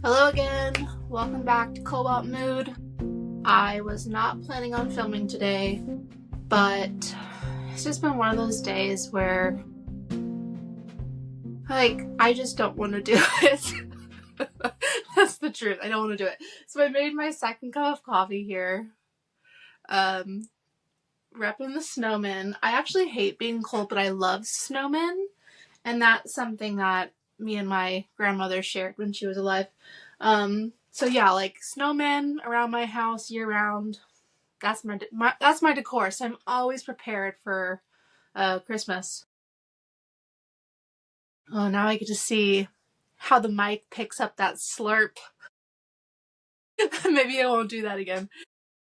Hello again, welcome back to Co-op Mood. I was not planning on filming today, but it's just been one of those days where, I just don't want to do it. That's the truth, I don't want to do it. So I made my second cup of coffee here, repping the snowman. I actually hate being cold, but I love snowmen, and that's something that me and my grandmother shared when she was alive. So yeah, snowmen around my house year round. That's my decor. So I'm always prepared for Christmas. Oh, now I get to see how the mic picks up that slurp. Maybe I won't do that again.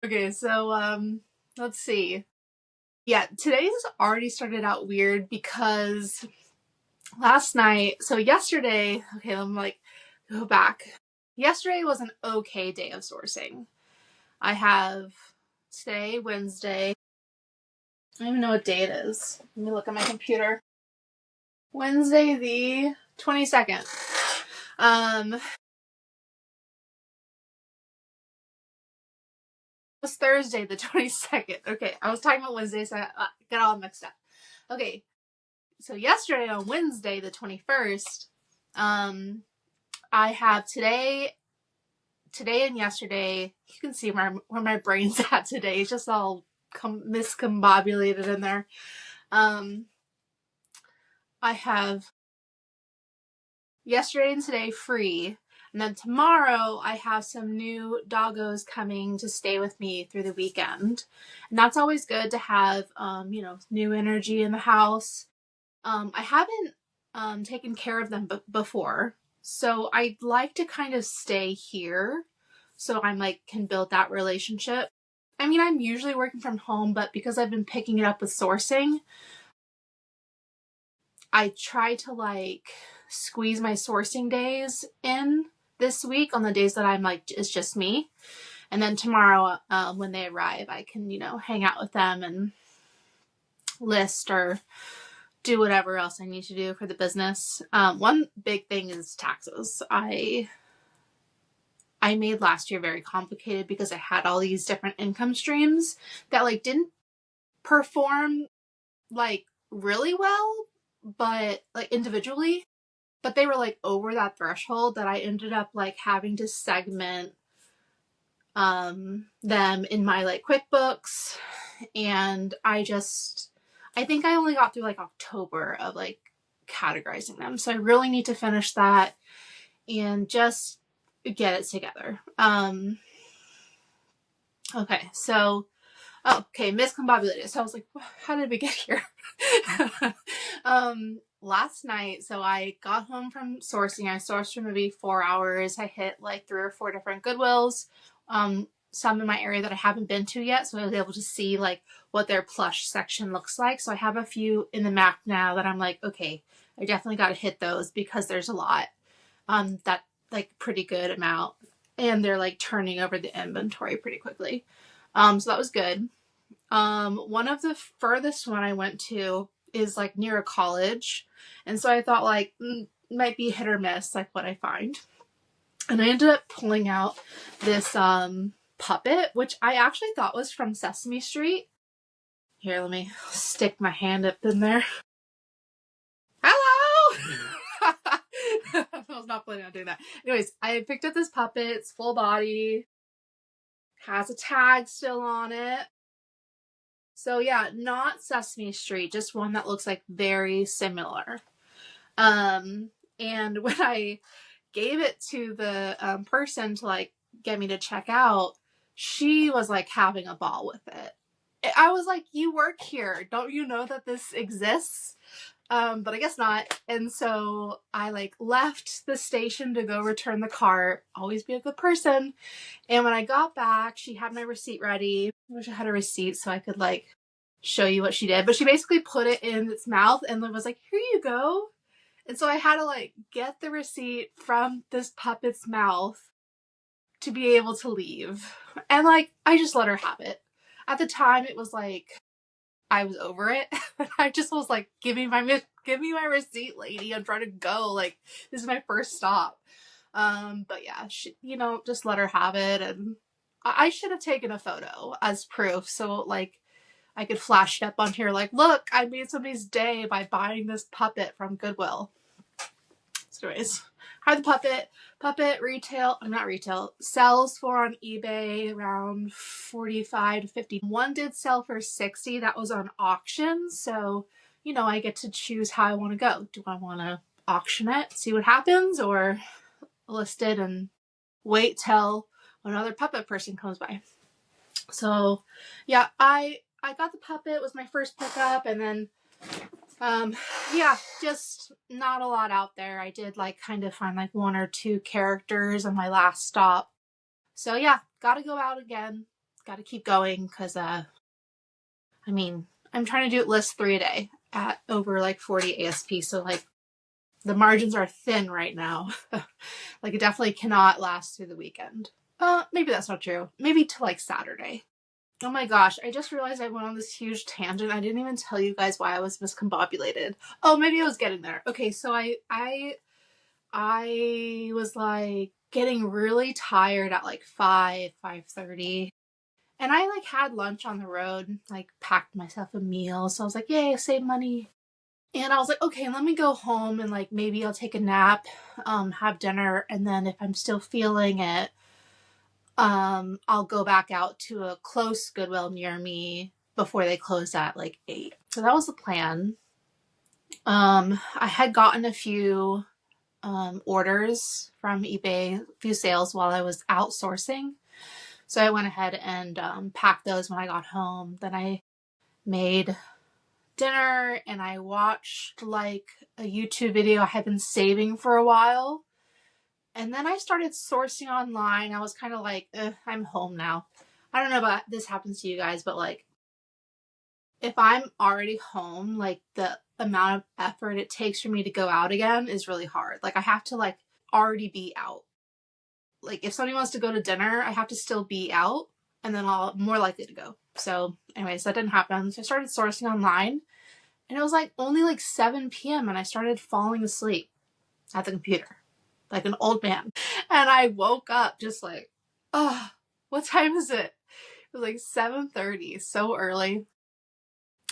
Okay, so let's see. Yeah, today's already started out weird because last night, so yesterday, okay, I'm go back. Yesterday was an okay day of sourcing. I have today, Wednesday. I don't even know what day it is. Let me look at my computer. Wednesday the 22nd. It was Thursday the 22nd. Okay, I was talking about Wednesday, so I got all mixed up. Okay, so yesterday on Wednesday the 21st, I have today and yesterday. You can see where my brain's at today. It's just all miscombobulated in there. I have yesterday and today free, and then tomorrow I have some new doggos coming to stay with me through the weekend, and that's always good to have new energy in the house. I haven't taken care of them before, so I'd like to kind of stay here so I'm can build that relationship. I mean, I'm usually working from home, but because I've been picking it up with sourcing, I try to squeeze my sourcing days in this week on the days that I'm it's just me. And then tomorrow, when they arrive, I can, hang out with them and list or do whatever else I need to do for the business. One big thing is taxes. I made last year very complicated because I had all these different income streams that didn't perform really well, but individually, but they were over that threshold that I ended up having to segment them in my QuickBooks, and I think I only got through October of categorizing them, so I really need to finish that and just get it together. Okay, so miscombobulated. So I was like, how did we get here? Last night, so I got home from sourcing. I sourced for maybe 4 hours. I hit 3 or 4 different Goodwills. Some in my area that I haven't been to yet, so I was able to see what their plush section looks like. So I have a few in the map now that I'm okay, I definitely got to hit those because there's a lot. That pretty good amount, and they're turning over the inventory pretty quickly. So that was good. One of the furthest one I went to is near a college, and so I thought might be hit or miss what I find. And I ended up pulling out this puppet, which I actually thought was from Sesame Street. Here, let me stick my hand up in there. Hello! I was not planning on doing that. Anyways, I picked up this puppet. It's full body, has a tag still on it. So yeah, not Sesame Street, just one that looks very similar. And when I gave it to the person to get me to check out, she was having a ball with it. I was like, you work here, don't you know that this exists? But I guess not. And so I left the station to go return the cart. Always be a good person. And when I got back, she had my receipt ready. I wish I had a receipt so I could show you what she did. But she basically put it in its mouth and was like, here you go. And so I had to get the receipt from this puppet's mouth to be able to leave. And I just let her have it. At the time, it was I was over it. I just was give me my receipt, lady. I'm trying to go. This is my first stop. But yeah, you know, just let her have it. And I should have taken a photo as proof. So like I could flash it up on here like, look, I made somebody's day by buying this puppet from Goodwill. So anyways, had the puppet retail, not retail, sells for on eBay around 45 to 50. One did sell for 60. That was on auction. So, you know, I get to choose how I want to go. Do I want to auction it, see what happens, or list it and wait till another puppet person comes by? So yeah, I got the puppet. It was my first pickup, and then yeah, just not a lot out there. I did like kind of find like one or two characters on my last stop. So yeah, gotta go out again. Gotta keep going because I mean, I'm trying to do at least 3 a day at over like 40 ASP. So like the margins are thin right now. Like it definitely cannot last through the weekend. Maybe that's not true. Maybe to like Saturday. Oh my gosh, I just realized I went on this huge tangent. I didn't even tell you guys why I was miscombobulated. Oh, maybe I was getting there. Okay, so I was like getting really tired at like 5:30. And I like had lunch on the road, like packed myself a meal. So I was like, yay, save money. And I was like, okay, let me go home and like maybe I'll take a nap, have dinner, and then if I'm still feeling it, I'll go back out to a close Goodwill near me before they close at like 8. So that was the plan. I had gotten a few orders from eBay, a few sales while I was outsourcing. So I went ahead and packed those when I got home. Then I made dinner and I watched like a YouTube video I had been saving for a while. And then I started sourcing online. I was kind of like, I'm home now. I don't know about this happens to you guys, but like if I'm already home, like the amount of effort it takes for me to go out again is really hard. Like I have to like already be out. Like if somebody wants to go to dinner, I have to still be out and then I'll more likely to go. So anyways, that didn't happen. So I started sourcing online and it was like only like 7 p.m. and I started falling asleep at the computer like an old man. And I woke up just like, oh, what time is it? It was like 7:30, so early.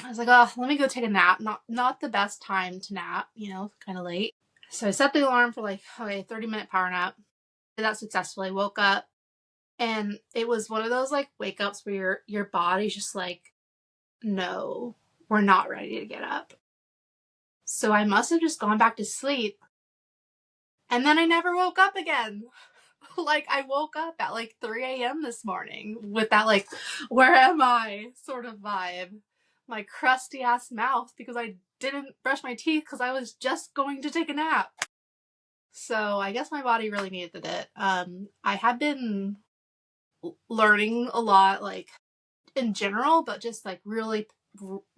I was like, oh, let me go take a nap. Not the best time to nap, you know, kind of late. So I set the alarm for like, okay, 30-minute power nap. Did that successfully. Woke up and it was one of those like wake ups where your body's just like, no, we're not ready to get up. So I must have just gone back to sleep. And then I never woke up again. Like I woke up at like 3 a.m. this morning with that like, where am I sort of vibe. My crusty ass mouth because I didn't brush my teeth because I was just going to take a nap. So I guess my body really needed it. I have been learning a lot like in general, but just like really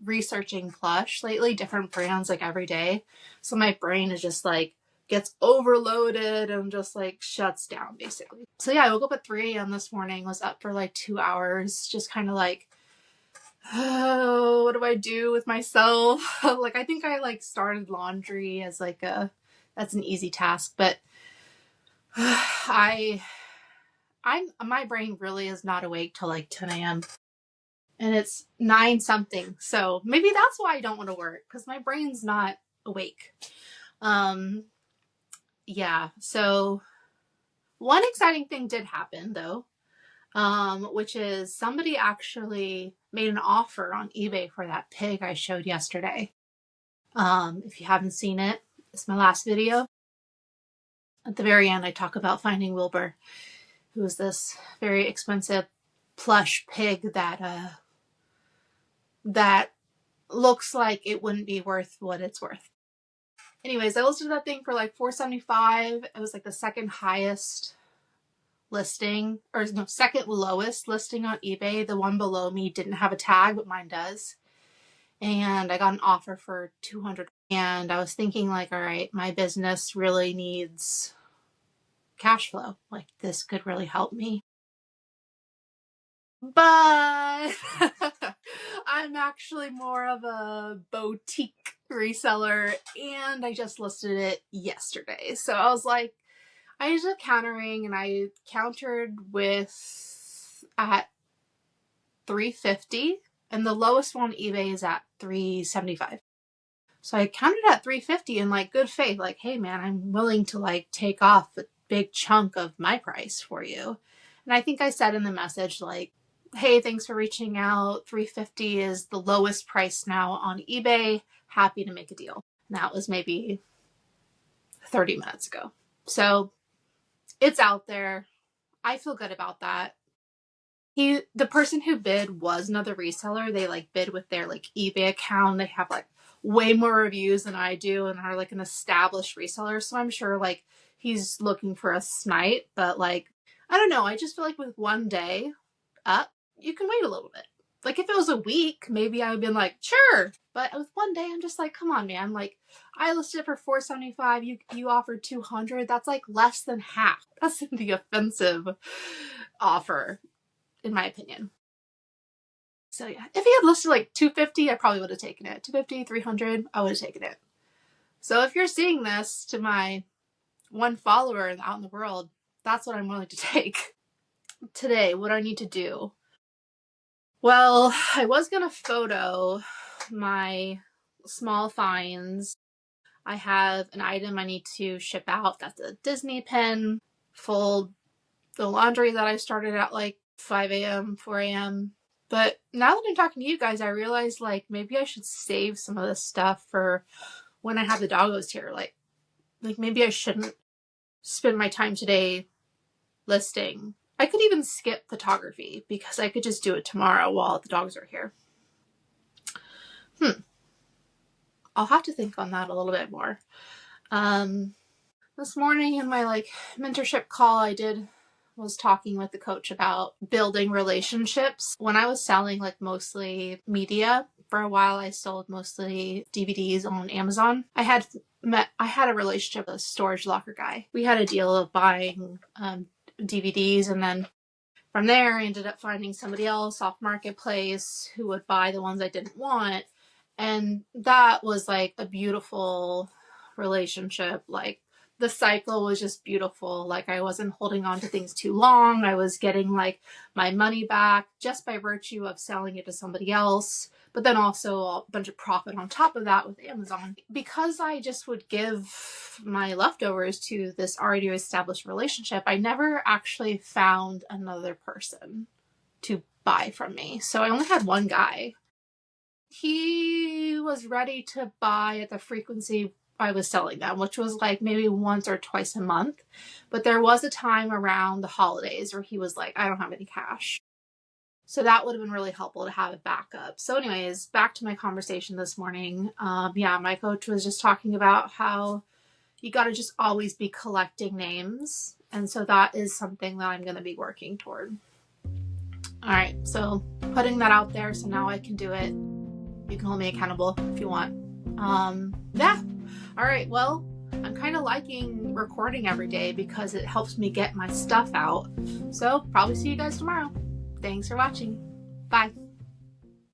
researching plush lately, different brands like every day. So my brain is just like gets overloaded and just like shuts down basically. So yeah, I woke up at 3 a.m. this morning, was up for like 2 hours, just kind of like, oh, what do I do with myself? Like I think I like started laundry as like that's an easy task, but my brain really is not awake till like 10 a.m. and it's 9 something. So maybe that's why I don't want to work because my brain's not awake. Yeah. So one exciting thing did happen though, which is somebody actually made an offer on eBay for that pig I showed yesterday. If you haven't seen it, it's my last video. At the very end, I talk about finding Wilbur, who is this very expensive plush pig that looks like it wouldn't be worth what it's worth. Anyways, I listed that thing for like $475. It was like the second highest listing, or no, second lowest listing on eBay. The one below me didn't have a tag, but mine does. And I got an offer for $200. And I was thinking like, all right, my business really needs cash flow. Like this could really help me. But I'm actually more of a boutique reseller and I just listed it yesterday. So I was like, I ended up countering, and I countered with at $350, and the lowest one on eBay is at $375. So I counted at $350 in like good faith, like, hey man, I'm willing to like take off a big chunk of my price for you. And I think I said in the message, like, hey, thanks for reaching out. $350 is the lowest price now on eBay. Happy to make a deal. And that was maybe 30 minutes ago. So it's out there. I feel good about that. The person who bid was another reseller. They like bid with their like eBay account. They have like way more reviews than I do and are like an established reseller. So I'm sure like he's looking for a smite, but like, I don't know. I just feel like with one day up, you can wait a little bit. Like if it was a week, maybe I would have been like, sure. But with one day, I'm just like, come on, man. Like I listed it for $475. You offered $200. That's like less than half. That's the offensive offer, in my opinion. So yeah, if he had listed like $250, I probably would have taken it. $250, $300, I would have taken it. So if you're seeing this to my one follower out in the world, that's what I'm willing to take. Today, what do I need to do? Well, I was going to photo my small finds. I have an item I need to ship out. That's a Disney pin. Fold the laundry that I started at like 5 a.m., 4 a.m. But now that I'm talking to you guys, I realize like maybe I should save some of this stuff for when I have the doggos here. Like maybe I shouldn't spend my time today listing. I could even skip photography because I could just do it tomorrow while the dogs are here. I'll have to think on that a little bit more. This morning in my like mentorship call, I was talking with the coach about building relationships. When I was selling like mostly media for a while, I sold mostly DVDs on Amazon. I had a relationship with a storage locker guy. We had a deal of buying DVDs, and then from there I ended up finding somebody else off Marketplace who would buy the ones I didn't want. And that was like a beautiful relationship. Like the cycle was just beautiful. Like I wasn't holding on to things too long. I was getting like my money back just by virtue of selling it to somebody else, but then also a bunch of profit on top of that with Amazon. Because I just would give my leftovers to this already established relationship, I never actually found another person to buy from me. So I only had one guy. He was ready to buy at the frequency I was selling them, which was like maybe once or twice a month. But there was a time around the holidays where he was like, I don't have any cash. So that would have been really helpful to have a backup. So anyways, back to my conversation this morning. My coach was just talking about how you got to just always be collecting names. And so that is something that I'm going to be working toward. All right. So putting that out there. So now I can do it. You can hold me accountable if you want. All right. Well, I'm kind of liking recording every day because it helps me get my stuff out. So probably see you guys tomorrow. Thanks for watching. Bye.